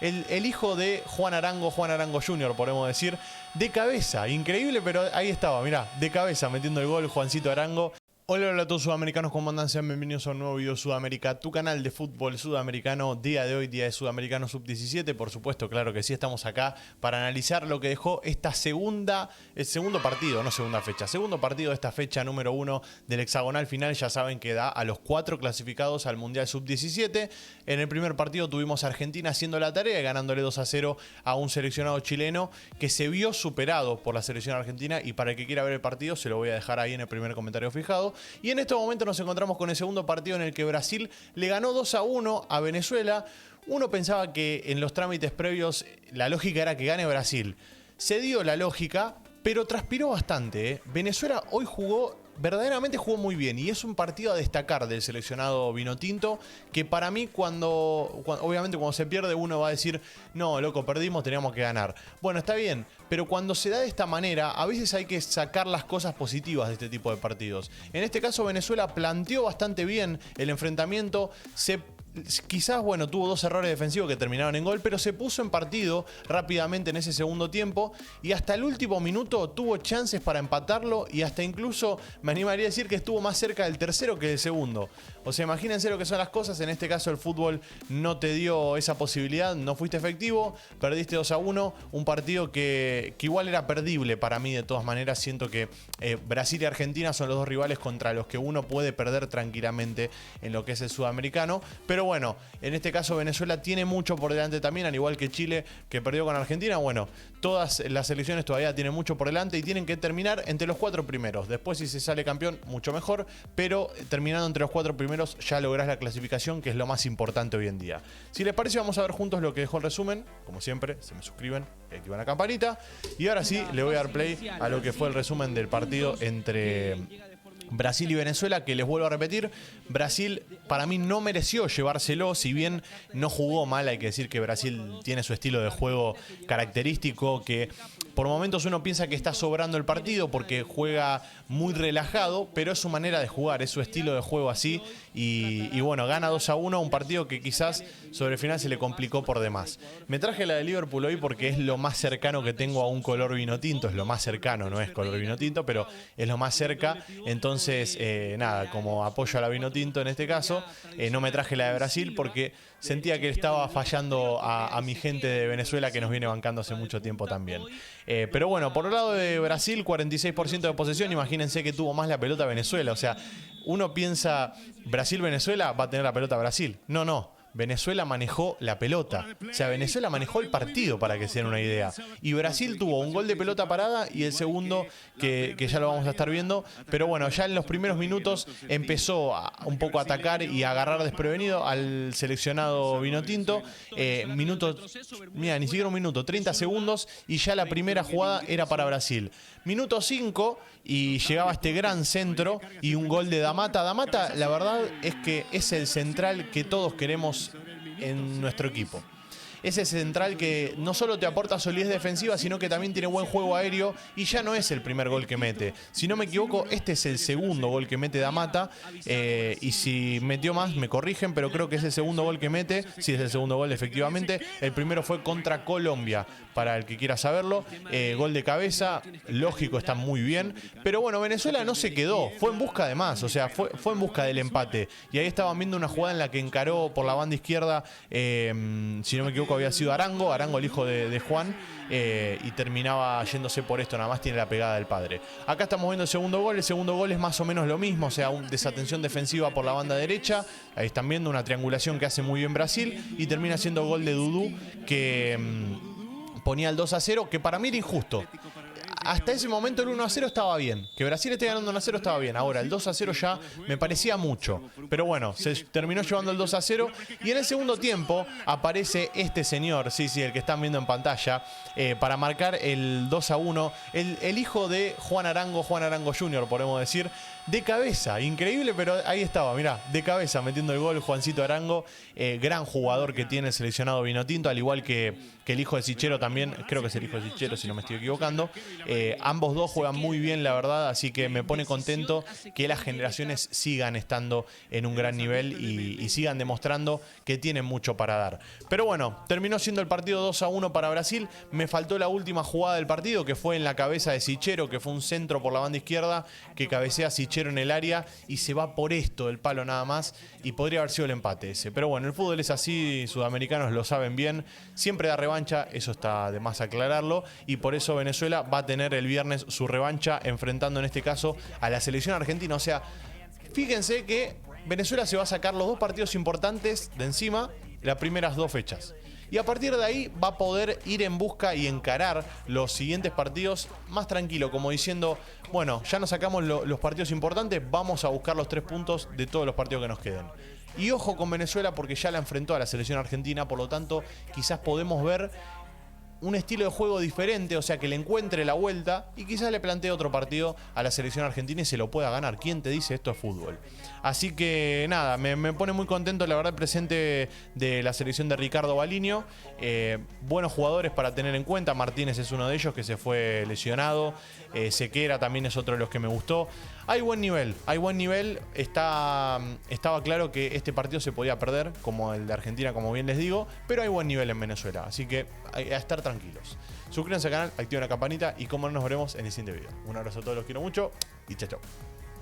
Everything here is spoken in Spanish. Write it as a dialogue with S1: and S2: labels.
S1: El hijo de Juan Arango Jr., podemos decir, de cabeza, increíble, pero ahí estaba, mirá, de cabeza metiendo el gol Juancito Arango. Hola, hola a todos sudamericanos, ¿cómo andan? Sean bienvenidos a un nuevo video Sudamérica, tu canal de fútbol sudamericano. Día de hoy, día de Sudamericano Sub-17, por supuesto, claro que sí, estamos acá para analizar lo que dejó esta segundo partido de esta fecha número 1 del hexagonal final. Ya saben que da a los 4 clasificados al Mundial Sub-17. En el primer partido tuvimos a Argentina haciendo la tarea y ganándole 2-0 a un seleccionado chileno que se vio superado por la selección argentina, y para el que quiera ver el partido se lo voy a dejar ahí en el primer comentario fijado. Y en este momento nos encontramos con el segundo partido en el que Brasil le ganó 2-1 a Venezuela. Uno pensaba que en los trámites previos la lógica era que gane Brasil. Se dio la lógica, pero transpiró bastante, ¿eh? Venezuela hoy verdaderamente jugó muy bien, y es un partido a destacar del seleccionado vinotinto, que para mí obviamente cuando se pierde uno va a decir, no, loco, perdimos, teníamos que ganar. Bueno, está bien, pero cuando se da de esta manera, a veces hay que sacar las cosas positivas de este tipo de partidos. En este caso Venezuela planteó bastante bien el enfrentamiento, quizás, bueno, tuvo 2 errores defensivos que terminaron en gol, pero se puso en partido rápidamente en ese segundo tiempo y hasta el último minuto tuvo chances para empatarlo, y hasta incluso me animaría a decir que estuvo más cerca del tercero que del segundo. O sea, imagínense lo que son las cosas. En este caso el fútbol no te dio esa posibilidad, no fuiste efectivo, perdiste 2-1, un partido que igual era perdible para mí de todas maneras. Siento que Brasil y Argentina son los dos rivales contra los que uno puede perder tranquilamente en lo que es el sudamericano, pero bueno, en este caso Venezuela tiene mucho por delante también, al igual que Chile, que perdió con Argentina. Bueno, todas las selecciones todavía tienen mucho por delante y tienen que terminar entre los 4 primeros. Después, si se sale campeón, mucho mejor, pero terminando entre los 4 primeros ya lográs la clasificación, que es lo más importante hoy en día. Si les parece, vamos a ver juntos lo que dejó el resumen. Como siempre, se me suscriben y activan la campanita. Y ahora sí, le voy a dar play a lo que fue el resumen del partido entre Brasil y Venezuela, que les vuelvo a repetir, Brasil para mí no mereció llevárselo. Si bien no jugó mal, hay que decir que Brasil tiene su estilo de juego característico, que por momentos uno piensa que está sobrando el partido porque juega muy relajado, pero es su manera de jugar, es su estilo de juego así, y bueno, gana 2-1, un partido que quizás sobre el final se le complicó por demás. Me traje la de Liverpool hoy porque es lo más cercano que tengo a un color vino tinto, es lo más cercano, no es color vino tinto, pero es lo más cerca. Entonces, nada, como apoyo a la vino tinto en este caso, no me traje la de Brasil porque sentía que estaba fallando a mi gente de Venezuela, que nos viene bancando hace mucho tiempo también. Pero bueno, por el lado de Brasil, 46% de posesión. Imagínense que tuvo más la pelota Venezuela. O sea, uno piensa, Brasil-Venezuela, va a tener la pelota Brasil. No. Venezuela manejó la pelota. O sea, Venezuela manejó el partido, para que se den una idea. Y Brasil tuvo un gol de pelota parada y el segundo que ya lo vamos a estar viendo. Pero bueno, ya en los primeros minutos empezó un poco a atacar y a agarrar desprevenido al seleccionado vinotinto. Mira, ni siquiera un minuto, 30 segundos, y ya la primera jugada era para Brasil. Minuto 5 y llegaba este gran centro y un gol de Damata. Damata, la verdad es que es el central que todos queremos en nuestro equipo. Ese central que no solo te aporta solidez defensiva, sino que también tiene buen juego aéreo, y ya no es el primer gol que mete. Si no me equivoco, este es el segundo gol que mete Damata, y si metió más me corrigen, pero creo que es el segundo gol que mete. Sí, es el segundo gol efectivamente. El primero fue contra Colombia, para el que quiera saberlo. Gol de cabeza, lógico, está muy bien. Pero bueno, Venezuela no se quedó, fue en busca de más, o sea, fue en busca del empate. Y ahí estaban viendo una jugada en la que encaró por la banda izquierda, si no me equivoco había sido Arango, el hijo de Juan, y terminaba yéndose por esto, nada más tiene la pegada del padre. Acá estamos viendo el segundo gol es más o menos lo mismo, o sea, una desatención defensiva por la banda derecha. Ahí están viendo una triangulación que hace muy bien Brasil, y termina siendo gol de Dudú, que ponía el 2-0, que para mí era injusto. Hasta ese momento el 1-0 estaba bien. Que Brasil esté ganando 1-0 estaba bien. Ahora el 2-0 ya me parecía mucho. Pero bueno, se terminó llevando el 2-0. Y en el segundo tiempo aparece este señor, sí, el que están viendo en pantalla, para marcar el 2-1. El hijo de Juan Arango Jr., podemos decir. de cabeza, increíble, pero ahí estaba, mirá, de cabeza metiendo el gol Juancito Arango, gran jugador que tiene el seleccionado Vinotinto, al igual que el hijo de Sichero también, creo que es el hijo de Sichero si no me estoy equivocando. Ambos dos juegan muy bien, la verdad, así que me pone contento que las generaciones sigan estando en un gran nivel y sigan demostrando que tienen mucho para dar. Pero bueno, terminó siendo el partido 2-1 para Brasil. Me faltó la última jugada del partido, que fue en la cabeza de Sichero, que fue un centro por la banda izquierda, que cabecea Sichero en el área y se va por esto del palo nada más, y podría haber sido el empate ese. Pero bueno, el fútbol es así, sudamericanos lo saben bien, siempre da revancha, eso está de más aclararlo, y por eso Venezuela va a tener el viernes su revancha enfrentando en este caso a la selección argentina. O sea, fíjense que Venezuela se va a sacar los dos partidos importantes de encima las primeras dos fechas. Y a partir de ahí va a poder ir en busca y encarar los siguientes partidos más tranquilo, como diciendo, bueno, ya nos sacamos los partidos importantes, vamos a buscar los 3 puntos de todos los partidos que nos queden. Y ojo con Venezuela porque ya la enfrentó a la selección argentina, por lo tanto quizás podemos ver un estilo de juego diferente, o sea, que le encuentre la vuelta y quizás le plantee otro partido a la selección argentina y se lo pueda ganar. ¿Quién te dice esto es fútbol? Así que nada, me pone muy contento la verdad el presente de la selección de Ricardo Balinho. Buenos jugadores para tener en cuenta. Martínez es uno de ellos que se fue lesionado. Sequera también es otro de los que me gustó. Hay buen nivel, hay buen nivel. Estaba claro que este partido se podía perder, como el de Argentina, como bien les digo, pero hay buen nivel en Venezuela, así que a estar tranquilos. Suscríbanse al canal, activen la campanita y como no nos veremos en el siguiente video. Un abrazo a todos, los quiero mucho y chao, chao.